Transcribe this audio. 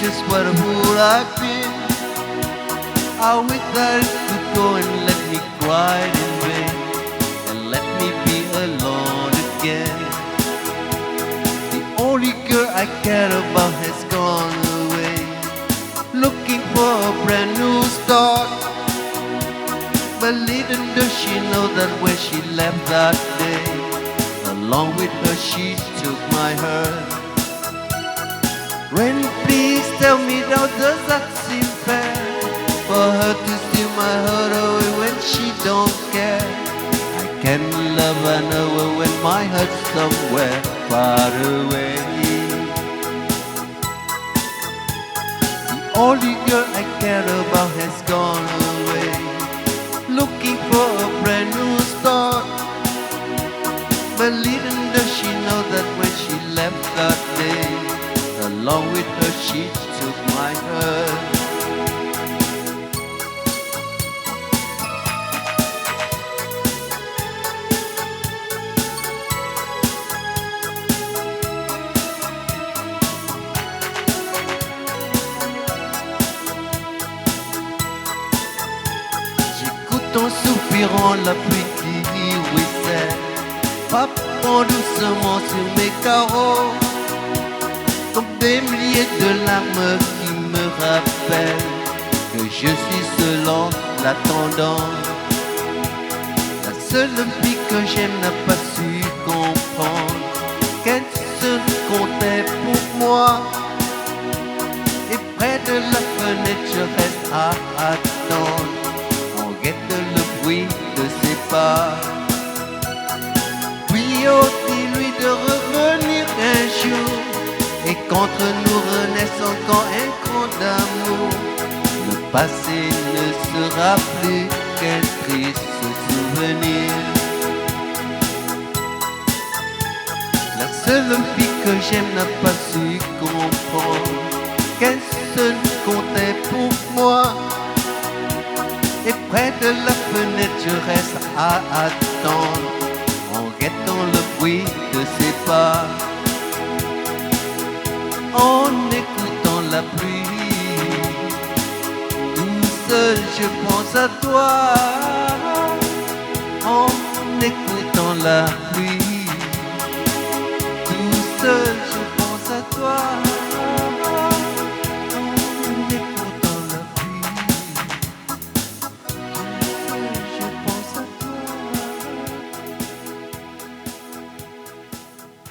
just what a fool I've been. I wish that it could go and let me cry in vain, and let me be alone again. The only girl I care about has gone away, looking for a brand new start. But little does she know that when she left that day, along with her she took my heart. Rain, please tell me how does that seem fair, for her to steal my heart away when she don't care? I can't love another when my heart's somewhere far away. The only girl I care about has gone away, looking for a brand new start. But little does she know that when she left that day, along with her she took my heart. J'écoute en soupirant la pluie qui ruisselle, frappant doucement sur mes carreaux, comme des milliers de larmes qui me rappellent que je suis seul en l'attendant. La seule fille que j'aime n'a pas su comprendre qu'elle se comptait pour moi. Et près de la fenêtre je reste à attendre, on guette le bruit de ses pas. Puis oh, dis-lui de revenir un jour, et qu'entre nous renaisse encore un grand d'amour. Le passé ne sera plus qu'un triste souvenir. La seule fille que j'aime n'a pas su comprendre qu'elle se comptait pour moi. Et près de la fenêtre je reste à attendre, en guettant le bruit de ses pas. En écoutant la pluie, tout seul je pense à toi. En écoutant la pluie, tout seul je pense à toi.